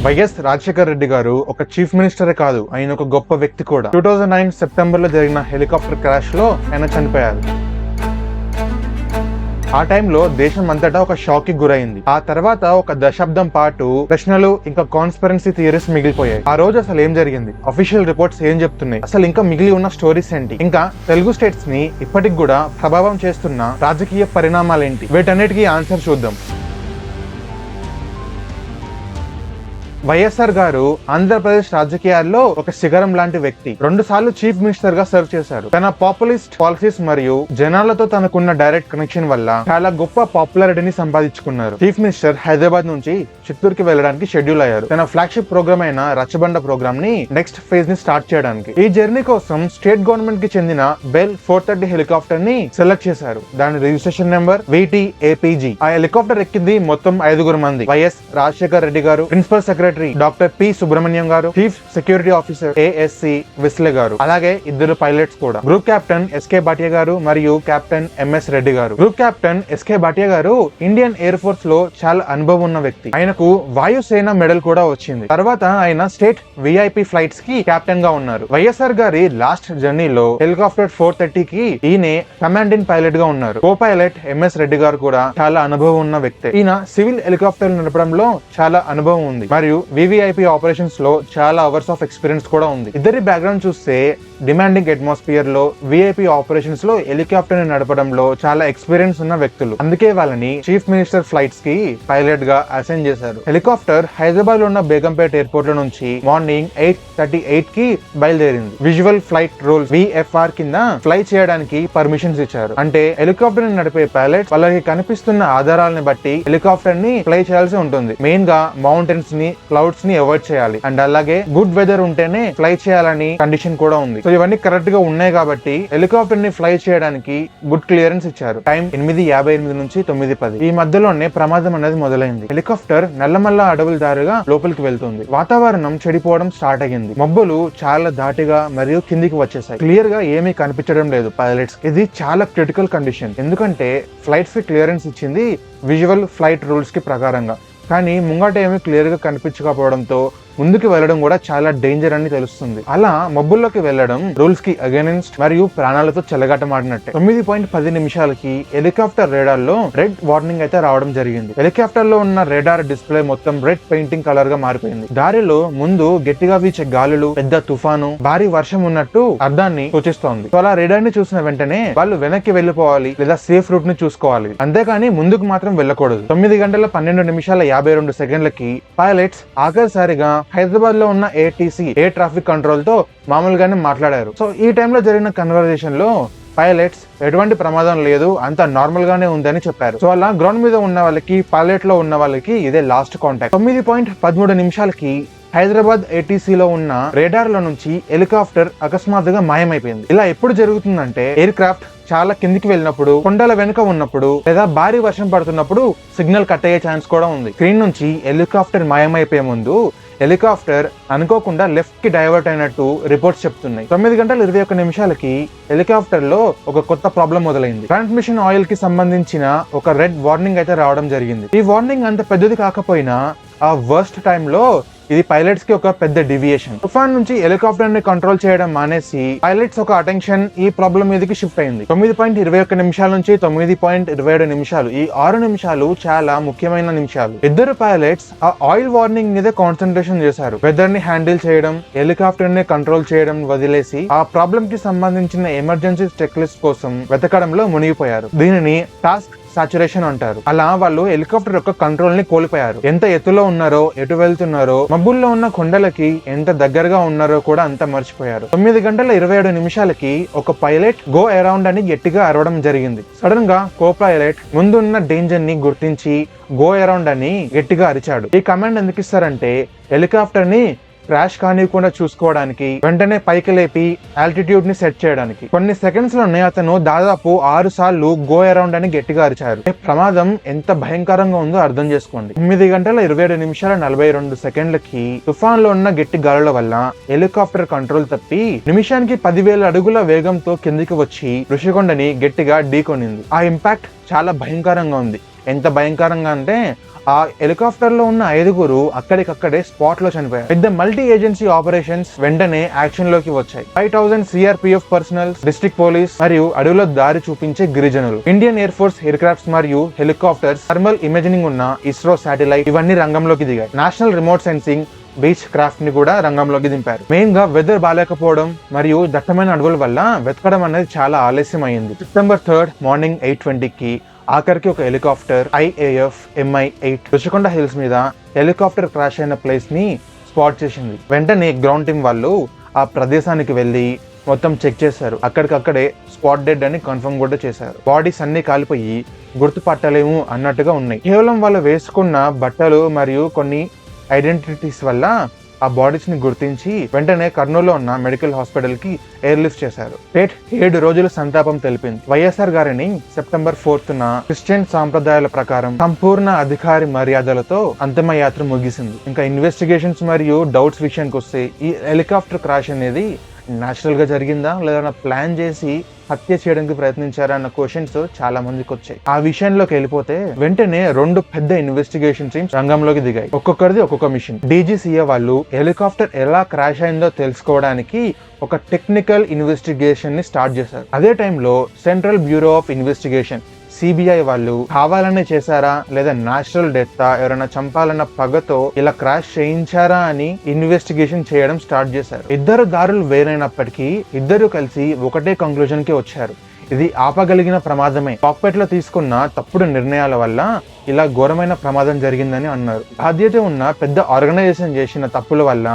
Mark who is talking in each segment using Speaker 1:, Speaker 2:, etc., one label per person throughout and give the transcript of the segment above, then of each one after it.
Speaker 1: YS Rajasekhar Reddy గారు ఒక chief మినిస్టరే కాదు, ఆయన ఒక గొప్ప వ్యక్తి కూడా. 2009 సెప్టెంబర్ లో జరిగిన హెలికాప్టర్ క్రాష్ లో ఆయన చనిపోయారు. ఆ టైంలో దేశం అంతటా ఒక షాక్ కి గురైంది. ఆ తర్వాత ఒక దశాబ్దం పాటు ప్రశ్నలు ఇంకా కాన్స్పిరెన్సీ థియరీస్ మిగిలిపోయాయి. ఆ రోజు అసలు ఏం జరిగింది, అఫీషియల్ రిపోర్ట్స్ ఏం చెప్తున్నాయి, అసలు ఇంకా మిగిలి ఉన్న స్టోరీస్ ఏంటి, ఇంకా తెలుగు స్టేట్స్ ని ఇప్పటికి కూడా ప్రభావం చేస్తున్న రాజకీయ పరిణామాలు ఏంటి, వీటన్నిటికీ ఆన్సర్ చూద్దాం. వైఎస్ఆర్ గారు ఆంధ్రప్రదేశ్ రాజకీయాల్లో ఒక శిఖరం లాంటి వ్యక్తి. 2 సార్లు చీఫ్ మినిస్టర్ గా సర్వ్ చేశారు. తన పాపులిస్ట్ పాలసీస్ మరియు జనాలతో తనకున్న డైరెక్ట్ కనెక్షన్ వల్ల చాలా గొప్ప పాపులారిటీని సంపాదించుకున్నారు. చీఫ్ మినిస్టర్ హైదరాబాద్ నుంచి చిత్తూరుకి వెళ్ళడానికి షెడ్యూల్ అయ్యారు, తన ఫ్లాగ్షిప్ ప్రోగ్రామ్ అయిన రచ్చబండ ప్రోగ్రామ్ ని నెక్స్ట్ ఫేజ్ ని స్టార్ట్ చేయడానికి. ఈ జర్నీ కోసం స్టేట్ గవర్నమెంట్ కి చెందిన బెల్ 430 హెలికాప్టర్ ని సెలెక్ట్ చేశారు. దాని రిజిస్ట్రేషన్ నెంబర్ VT-APG. ఆ హెలికాప్టర్ ఎక్కింది మొత్తం 5 మంది. YS Rajasekhar Reddy garu, principal secretary doctor P Subrahmanyam garu, chief security officer ASC Wesley garu, అలాగే 2 పైలట్స్ కూడా. గ్రూప్ కెప్టెన్ SK భాటియా గారు మరియు కెప్టెన్ MS రెడ్డి గారు. గ్రూప్ కెప్టెన్ SK భాటియా గారు ఇండియన్ ఎయిర్ ఫోర్స్ లో చాలా అనుభవం ఉన్న వ్యక్తి. ఆయనకు వాయుసేన మెడల్ కూడా వచ్చింది. తర్వాత ఆయన స్టేట్ VIP ఫ్లైట్స్ కి కెప్టెన్ గా ఉన్నారు. వైఎస్ఆర్ గారి లాస్ట్ జర్నీలో హెలికాప్టర్ 430 కి ఈయనే కమాండ్ ఇన్ పైలట్ గా ఉన్నారు. కో పైలట్ MS రెడ్డి గారు కూడా చాలా అనుభవం ఉన్న వ్యక్తి. ఈయన సివిల్ హెలికాప్టర్ నడపడంలో చాలా అనుభవం ఉంది మరియు VVIP ఆపరేషన్స్ లో చాలా అవర్స్ ఆఫ్ ఎక్స్పీరియన్స్ కూడా ఉంది. ఇద్దరి బ్యాక్గ్రౌండ్ చూస్తే డిమాండింగ్ అట్మాస్ఫియర్ లో VIP ఆపరేషన్స్ లో హెలికాప్టర్ ని నడపడంలో చాలా ఎక్స్పీరియన్స్ ఉన్న వ్యక్తులు. అందుకే వాళ్ళని చీఫ్ మినిస్టర్ ఫ్లైట్స్ కి పైలట్ గా అసైన్ చేశారు. హెలికాప్టర్ హైదరాబాద్ లో ఉన్న బేగంపేట ఎయిర్పోర్ట్ లో నుంచి మార్నింగ్ 8:38 కి బయలుదేరింది. విజువల్ ఫ్లైట్ రూల్స్ VFR కింద ఫ్లై చేయడానికి పర్మిషన్స్ ఇచ్చారు. అంటే హెలికాప్టర్ ని నడిపే పైలట్ వాళ్ళకి కనిపిస్తున్న ఆధారాలను బట్టి హెలికాప్టర్ ని ఫ్లై చేయాల్సి ఉంటుంది. మెయిన్ గా మౌంటైన్స్ ని, క్లౌడ్స్ ని అవాయిడ్ చేయాలి. అండ్ అలాగే గుడ్ వెదర్ ఉంటేనే ఫ్లై చేయాలని కండిషన్ కూడా ఉంది. సో ఇవన్నీ కరెక్ట్ గా ఉన్నాయి కాబట్టి హెలికాప్టర్ ని ఫ్లై చేయడానికి గుడ్ క్లియరెన్స్ ఇచ్చారు. టైం 8:58 నుంచి 9:10. ఈ మధ్యలోనే ప్రమాదం అనేది మొదలైంది. హెలికాప్టర్ నల్లమల్ల అడవుల దారిగా లోపలికి వెళ్తుంది. వాతావరణం చెడిపోవడం స్టార్ట్ అయ్యింది. మబ్బులు చాలా దాటిగా మరియు కిందికి వచ్చేసాయి. క్లియర్ గా ఏమీ కనిపించడం లేదు పైలట్స్. ఇది చాలా క్రిటికల్ కండిషన్, ఎందుకంటే ఫ్లైట్స్ కి క్లియరెన్స్ ఇచ్చింది విజువల్ ఫ్లైట్ రూల్స్ కి ప్రకారంగా. కానీ ముంగట ఏమీ క్లియర్ గా కనిపించకపోవడంతో ముందుకు వెళ్లడం కూడా చాలా డేంజర్ అని తెలుస్తుంది. అలా మబ్బుల్లోకి వెళ్లడం రూల్స్ కి అగైనెస్ట్ మరియు ప్రాణాలతో చెలగాటమాడినట్టే. 9:10 నిమిషాలకి హెలికాప్టర్ రేడార్ లో రెడ్ వార్నింగ్ అయితే రావడం జరిగింది. హెలికాప్టర్ లో ఉన్న రేడార్ డిస్ప్లే మొత్తం రెడ్ పెయింటింగ్ కలర్ గా మారిపోయింది. దారిలో ముందు గట్టిగా వీచే గాలులు, పెద్ద తుఫాను, భారీ వర్షం ఉన్నట్టు అర్థాన్ని సూచిస్తోంది. సో అలా రేడార్ ని చూసిన వెంటనే వాళ్ళు వెనక్కి వెళ్లిపోవాలి లేదా సేఫ్ రూట్ ని చూసుకోవాలి, అంతేకాని ముందుకు మాత్రం వెళ్ళకూడదు. 9:12:52 పైలట్స్ ఆఖరిసారిగా హైదరాబాద్ లో ఉన్న ATC ఎయిర్ ట్రాఫిక్ కంట్రోల్ తో మామూలుగానే మాట్లాడారు. సో ఈ టైంలో జరిగిన కన్వర్సేషన్ లో పైలట్స్ ఎటువంటి ప్రమాదం లేదు, అంత నార్మల్ గానే ఉందని చెప్పారు. సో అలా గ్రౌండ్ మీద ఉన్న వాళ్ళకి, పైలట్ లో ఉన్న వాళ్ళకి ఇదే లాస్ట్ కాంటాక్ట్. 9:13 నిమిషాలకి హైదరాబాద్ ATC లో ఉన్న రేడార్ లో నుంచి హెలికాప్టర్ అకస్మాత్తుగా మాయమైపోయింది. ఇలా ఎప్పుడు జరుగుతుందంటే ఎయిర్ క్రాఫ్ట్ చాలా కిందికి వెళ్ళినప్పుడు, కొండల వెనుక ఉన్నప్పుడు లేదా భారీ వర్షం పడుతున్నప్పుడు సిగ్నల్ కట్ అయ్యే ఛాన్స్ కూడా ఉంది. స్క్రీన్ నుంచి హెలికాప్టర్ మాయమైపోయే ముందు హెలికాప్టర్ అనుకోకుండా లెఫ్ట్ కి డైవర్ట్ అయినట్టు రిపోర్ట్స్ చెప్తున్నాయి. 9:21 హెలికాప్టర్ లో ఒక కొత్త ప్రాబ్లం మొదలైంది. ట్రాన్స్మిషన్ ఆయిల్ కి సంబంధించిన ఒక రెడ్ వార్నింగ్ అయితే రావడం జరిగింది. ఈ వార్నింగ్ అంత పెద్దది కాకపోయినా ఆ వర్స్ట్ టైంలో ఇది పైలట్స్ కి ఒక పెద్ద డివియేషన్. తుఫాన్ నుంచి హెలికాప్టర్ ని కంట్రోల్ చేయడం మానేసి పైలట్స్ ఒక అటెన్షన్ ఈ ప్రాబ్లం మీదకి షిఫ్ట్ అయింది. 9:21 నుంచి 9:27 ఈ 6 నిమిషాలు చాలా ముఖ్యమైన నిమిషాలు. 2 పైలట్స్ ఆ ఆయిల్ వార్నింగ్ మీద కాన్సన్ట్రేషన్ చేశారు. వెదర్ ని హ్యాండిల్ చేయడం, హెలికాప్టర్ ని కంట్రోల్ చేయడం వదిలేసి ఆ ప్రాబ్లం కి సంబంధించిన ఎమర్జెన్సీ చెక్ లిస్ట్ కోసం వెతకడంలో మునిగిపోయారు. దీనిని టాస్క్ సాచురేషన్ అంటారు. అలా వాళ్ళు హెలికాప్టర్ యొక్క కంట్రోల్ ని కోల్పోయారు. ఎంత ఎత్తులో ఉన్నారో, ఎటు వెళ్తున్నారో, మబ్బుల్లో ఉన్న కొండలకి ఎంత దగ్గరగా ఉన్నారో కూడా అంత మర్చిపోయారు. 9:27 ఒక పైలట్ గో అరౌండ్ అని గట్టిగా అరవడం జరిగింది. సడన్ గా కో పైలట్ ముందున్న డేంజర్ ని గుర్తించి గో అరౌండ్ అని గట్టిగా అరిచాడు. ఈ కమాండ్ ఎందుకు ఇస్తారంటే హెలికాప్టర్ ని క్రాష్ కానివ్వకుండా చూసుకోవడానికి, వెంటనే పైకి లేపి ఆల్టిట్యూడ్ ని సెట్ చేయడానికి. కొన్ని సెకండ్స్ లోనే అతను దాదాపు 6 సార్లు గో అరౌండ్ అని గట్టిగా అరిచారు. ప్రమాదం ఎంత భయంకరంగా ఉందో అర్థం చేసుకోండి. 9:27:42 తుఫాన్ లో ఉన్న గట్టి గాలుల వల్ల హెలికాప్టర్ కంట్రోల్ తప్పి నిమిషానికి 10,000 అడుగుల వేగంతో కిందికి వచ్చి ఋషికొండని గట్టిగా ఢీకొనింది. ఆ ఇంపాక్ట్ చాలా భయంకరంగా ఉంది. ఎంత భయంకరంగా అంటే ఆ హెలికాప్టర్ లో ఉన్న 5గురు అక్కడికక్కడే స్పాట్ లో చనిపోయారు. పెద్ద మల్టీ ఏజెన్సీ ఆపరేషన్స్ వెంటనే యాక్షన్ లోకి వచ్చాయి. 5000 సిఆర్పిఎఫ్ పర్సనల్, డిస్ట్రిక్ట్ పోలీస్ మరియు అడవిలో దారి చూపించే గిరిజనులు, Indian air force aircrafts మరియు హెలికాప్టర్స్, థర్మల్ ఇమేజింగ్ ఉన్న ఇస్రో శాటిలైట్ ఇవన్నీ రంగంలోకి దిగాయి. National remote sensing, Beechcraft ని కూడా రంగంలోకి దింపారు. మెయిన్ గా వెదర్ బాలేకపోవడం మరియు దట్టమైన అడవుల వల్ల వెతకడం అనేది చాలా ఆలస్యం అయింది. సెప్టెంబర్ 3 మార్నింగ్ 8:20కి ఆఖరికి ఒక helicopter IAF MI-8 Rushikonda hills మీద హెలికాప్టర్ క్రాష్ అయిన ప్లేస్ ని స్పాట్ చేసింది. వెంటనే గ్రౌండ్ టీం వాళ్ళు ఆ ప్రదేశానికి వెళ్లి మొత్తం చెక్ చేశారు. అక్కడికక్కడే స్పాట్ డెడ్ అని కన్ఫర్మ్ కూడా చేశారు. బాడీస్ అన్ని కాలిపోయి గుర్తుపట్టలేము అన్నట్టుగా ఉన్నాయి. కేవలం వాళ్ళు వేసుకున్న బట్టలు మరియు కొన్ని ఐడెంటిటీస్ వల్ల ఆ బాడీస్ ని గుర్తించి వెంటనే కర్నూలులో ఉన్న మెడికల్ హాస్పిటల్ కి ఎయిర్ లిఫ్ట్ చేశారు. స్టేట్ 7 రోజులు సంతాపం తెలిపింది. వైఎస్ఆర్ గారిని సెప్టెంబర్ 4న క్రిస్టియన్ సాంప్రదాయాల ప్రకారం సంపూర్ణ అధికారి మర్యాదలతో అంతిమయాత్ర ముగిసింది. ఇంకా ఇన్వెస్టిగేషన్స్ మరియు డౌట్స్ విషయానికి వస్తే ఈ హెలికాప్టర్ క్రాష్ అనేది న్యాచురల్ గా జరిగిందా లేదా ప్లాన్ చేసి హత్య చేయడానికి ప్రయత్నించారా అన్న క్వశ్చన్స్ చాలా మందికి వచ్చాయి. ఆ విషయంలోకి వెళ్ళిపోతే వెంటనే 2 పెద్ద ఇన్వెస్టిగేషన్ టీమ్స్ రంగంలోకి దిగాయి. ఒక్కొక్కరిది ఒక్కొక్క మిషన్. DGCA వాళ్ళు హెలికాప్టర్ ఎలా క్రాష్ అయిందో తెలుసుకోవడానికి ఒక టెక్నికల్ ఇన్వెస్టిగేషన్ ని స్టార్ట్ చేశారు. అదే టైంలో central bureau of investigation CBI వాళ్ళు కావాలనే చేశారా లేదా న్యాచురల్ డెత్ ఎవరైనా చంపాలన్న పగతో ఇలా క్రాష్ చేయించారా అని ఇన్వెస్టిగేషన్ చేయడం స్టార్ట్ చేశారు. ఇద్దరు దారులు వేరైనప్పటికీ ఇద్దరు కలిసి ఒకటే కంక్లూజన్ కి వచ్చారు. ఇది ఆపగలిగిన ప్రమాదమే. కాక్పిట్ లో తీసుకున్న తప్పుడు నిర్ణయాల వల్ల ఇలా ఘోరమైన ప్రమాదం జరిగిందని అన్నారు. బాధ్యత ఉన్న పెద్ద ఆర్గనైజేషన్ చేసిన తప్పుల వల్ల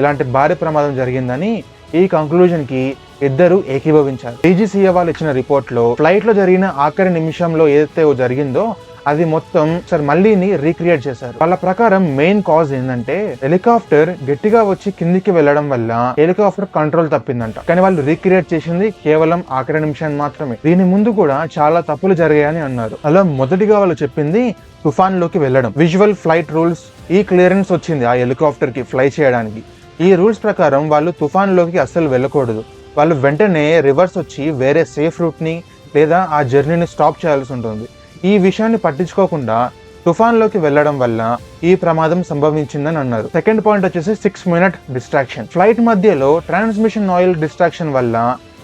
Speaker 1: ఇలాంటి భారీ ప్రమాదం జరిగిందని ఈ కంక్లూజన్ కి ఇద్దరు ఏకీభవించారు. DGCA వాళ్ళు ఇచ్చిన రిపోర్ట్ లో ఫ్లైట్ లో జరిగిన ఆఖరి నిమిషంలో ఏదైతే జరిగిందో అది మొత్తం మళ్ళీని రీక్రియేట్ చేశారు. వాళ్ళ ప్రకారం మెయిన్ కాజ్ ఏంటంటే హెలికాప్టర్ గట్టిగా వచ్చి కిందికి వెళ్లడం వల్ల హెలికాప్టర్ కంట్రోల్ తప్పిందంట. కానీ వాళ్ళు రీక్రియేట్ చేసింది కేవలం ఆఖరి నిమిషాన్ని మాత్రమే. దీని ముందు కూడా చాలా తప్పులు జరిగాయని అన్నారు. అలా మొదటిగా వాళ్ళు చెప్పింది తుఫాన్ లోకి వెళ్లడం. విజువల్ ఫ్లైట్ రూల్స్ ఈ క్లియరెన్స్ వచ్చింది ఆ హెలికాప్టర్ కి ఫ్లై చేయడానికి. ఈ రూల్స్ ప్రకారం వాళ్ళు తుఫాన్ లోకి అస్సలు వెళ్ళకూడదు. వాళ్ళు వెంటనే రివర్స్ వచ్చి వేరే సేఫ్ రూట్ ని లేదా ఆ జర్నీని స్టాప్ చేయాల్సి ఉంటుంది. ఈ విషయాన్ని పట్టించుకోకుండా తుఫాన్ లోకి వెళ్లడం వల్ల ఈ ప్రమాదం సంభవించిందని అన్నారు. సెకండ్ పాయింట్ వచ్చేసి 6 minute డిస్ట్రాక్షన్. ఫ్లైట్ మధ్యలో ట్రాన్స్మిషన్ ఆయిల్ డిస్ట్రాక్షన్ వల్ల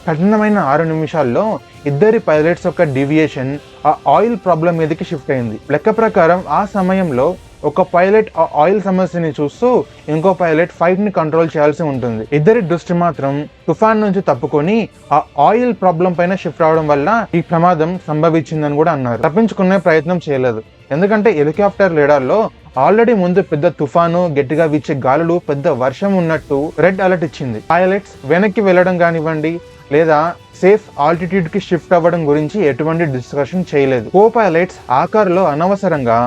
Speaker 1: కఠినమైన 6 నిమిషాల్లో ఇద్దరి పైలట్స్ యొక్క డీవియేషన్ ఆ ఆయిల్ ప్రాబ్లం మీదకి షిఫ్ట్ అయింది. లెక్క ప్రకారం ఆ సమయంలో ఒక పైలట్ ఆ ఆయిల్ సమస్యని చూస్తూ ఇంకో పైలట్ ఫైట్ ని కంట్రోల్ చేయాల్సి ఉంటుంది. ఇద్దరి దృష్టి మాత్రం తుఫాన్ నుంచి తప్పుకొని ఆ ఆయిల్ ప్రాబ్లం పైన షిఫ్ట్ అవడం వల్ల ఈ ప్రమాదం సంభవించిందని కూడా అన్నారు. తప్పించుకునే ప్రయత్నం చేయలేదు. ఎందుకంటే హెలికాప్టర్ రేడార్లో ఆల్రెడీ ముందు పెద్ద తుఫాను, గట్టిగా వీచే గాలులు, పెద్ద వర్షం ఉన్నట్టు రెడ్ అలర్ట్ ఇచ్చింది. పైలట్స్ వెనక్కి వెళ్ళడం కానివ్వండి లేదా సేఫ్ ఆల్టిట్యూడ్ కి షిఫ్ట్ అవ్వడం గురించి ఎటువంటి డిస్కషన్ చేయలేదు. కో పైలట్స్ ఆ కారులో అనవసరంగా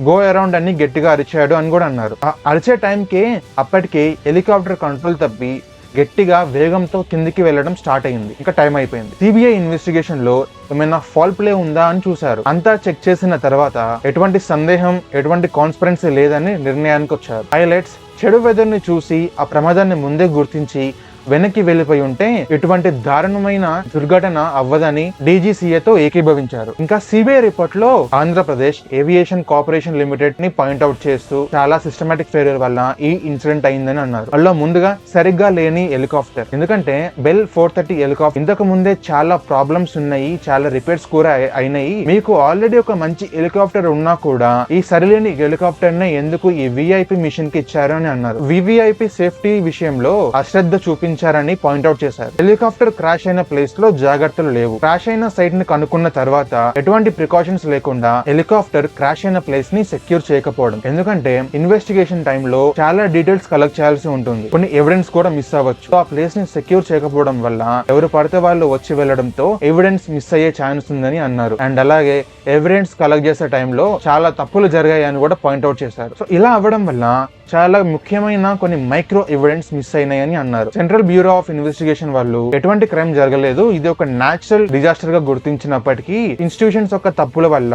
Speaker 1: గో అరౌండ్ అని గట్టిగా అరిచాడు అని కూడా అన్నారు. అరిచే టైంకి అప్పటికే హెలికాప్టర్ కంట్రోల్ తప్పి గట్టిగా వేగంతో కిందికి వెళ్లడం స్టార్ట్ అయింది. ఇంకా టైం అయిపోయింది. CBI ఇన్వెస్టిగేషన్ లో ఏమైనా ఫాల్ ప్లే ఉందా అని చూశారు. అంతా చెక్ చేసిన తర్వాత ఎటువంటి సందేహం, ఎటువంటి కాన్స్పిరెన్సీ లేదని నిర్ణయానికి వచ్చారు. పైలట్స్ చెడు వెదర్ ని చూసి ఆ ప్రమాదాన్ని ముందే గుర్తించి వెనక్కి వెళ్లిపోయి ఉంటే ఎటువంటి దారుణమైన దుర్ఘటన అవ్వదని DGCAతో ఏకీభవించారు. ఇంకా CBI రిపోర్ట్ లో ఆంధ్రప్రదేశ్ ఏవియేషన్ కార్పొరేషన్ లిమిటెడ్ ని పాయింట్అవుట్ చేస్తూ చాలా సిస్టమాటిక్ ఫెయిల్యూర్ వల్ల ఈ ఇన్సిడెంట్ అయిందని అన్నారు. అందులో ముందుగా సరిగ్గా లేని హెలికాప్టర్. ఎందుకంటే బెల్ 430 హెలికాప్టర్ ఇంతకు ముందే చాలా ప్రాబ్లమ్స్ ఉన్నాయి, చాలా రిపేర్స్ కూడా అయినాయి. మీకు ఆల్రెడీ ఒక మంచి హెలికాప్టర్ ఉన్నా కూడా ఈ సరిలేని హెలికాప్టర్ ని ఎందుకు ఈ VIP మిషన్ కి ఇచ్చారు అని అన్నారు. VVIP సేఫ్టీ విషయంలో అశ్రద్ధ చూపించారని పాయింట్అవుట్ చేశారు. హెలికాప్టర్ క్రాష్ అయిన ప్లేస్ లో జాగ్రత్తలు లేవు. క్రాష్ అయిన సైట్ ని కనుక్కున్న తర్వాత ఎటువంటి ప్రికాషన్స్ లేకుండా హెలికాప్టర్ క్రాష్ అయిన ప్లేస్ ని సెక్యూర్ చేయకపోవడం. ఎందుకంటే ఇన్వెస్టిగేషన్ టైంలో చాలా డీటెయిల్స్ కలెక్ట్ చేయాల్సి ఉంటుంది. కొన్ని ఎవిడెన్స్ కూడా మిస్ అవ్వచ్చు. ఆ ప్లేస్ ని సెక్యూర్ చేయకపోవడం వల్ల ఎవరు పడితే వాళ్ళు వచ్చి వెళ్లడంతో ఎవిడెన్స్ మిస్ అయ్యే ఛాన్స్ ఉందని అన్నారు. అండ్ అలాగే ఎవిడెన్స్ కలెక్ట్ చేసే టైంలో చాలా తప్పులు జరిగాయని కూడా పాయింట్అవుట్ చేశారు. సో ఇలా అవ్వడం వల్ల చాలా ముఖ్యమైన కొన్ని మైక్రో ఎవిడెన్స్ మిస్ అయినాయని అన్నారు. సెంట్రల్ బ్యూరో ఆఫ్ ఇన్వెస్టిగేషన్ వాళ్ళు ఎటువంటి క్రైమ్ జరగలేదు, ఇది ఒక నేచురల్ డిజాస్టర్ గా గుర్తించినప్పటికీ ఇన్స్టిట్యూషన్స్ యొక్క తప్పుల వల్ల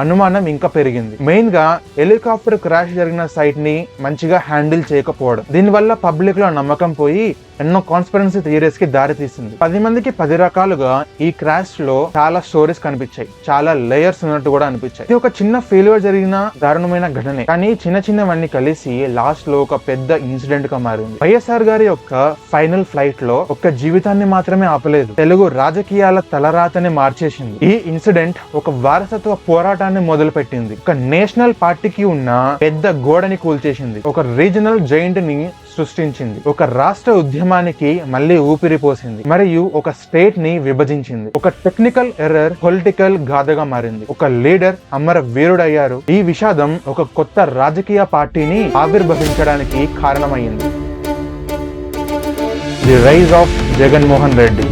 Speaker 1: అనుమానం ఇంకా పెరిగింది. మెయిన్ గా హెలికాప్టర్ క్రాష్ జరిగిన సైట్ ని మంచిగా హ్యాండిల్ చేయకపోవడం, దీనివల్ల పబ్లిక్ లో నమ్మకం పోయి ఎన్నో కాన్స్పిరెన్సీ థియరీస్ కి దారి తీసింది. 10 మందికి 10 రకాలుగా ఈ క్రాష్ లో చాలా స్టోరీస్ కనిపించాయి, చాలా లేయర్స్ ఉన్నట్టు కూడా అనిపించాయి. ఇది ఒక చిన్న ఫెయిల్యూర్ జరిగిన దారుణమైన ఘటనే, కానీ చిన్న చిన్నవన్నీ కలిసి లాస్ట్ లో ఒక పెద్ద ఇన్సిడెంట్ గా మారింది. వైఎస్ఆర్ గారి యొక్క ఫైనల్ ఫ్లైట్ లో ఒక జీవితాన్ని మాత్రమే ఆపలేదు, తెలుగు రాజకీయాల తలరాతని మార్చేసింది. ఈ ఇన్సిడెంట్ ఒక వారసత్వ పోరాటాన్ని మొదలు పెట్టింది, ఒక నేషనల్ పార్టీకి ఉన్న పెద్ద గోడని కూల్చేసింది, ఒక రీజనల్ జైంట్ ని సృష్టించింది, ఒక రాష్ట్ర ఉద్యమానికి మళ్ళీ ఊపిరి పోసింది, మరియు ఒక స్టేట్ ని విభజించింది. ఒక టెక్నికల్ ఎర్రర్ పొలిటికల్ గాథగా మారింది, ఒక లీడర్ అమర వీరుడయ్యారు. ఈ విషాదం ఒక కొత్త రాజకీయ పార్టీని ఆవిర్భవించడానికి కారణమైంది. The rise of Jaganmohan Reddy.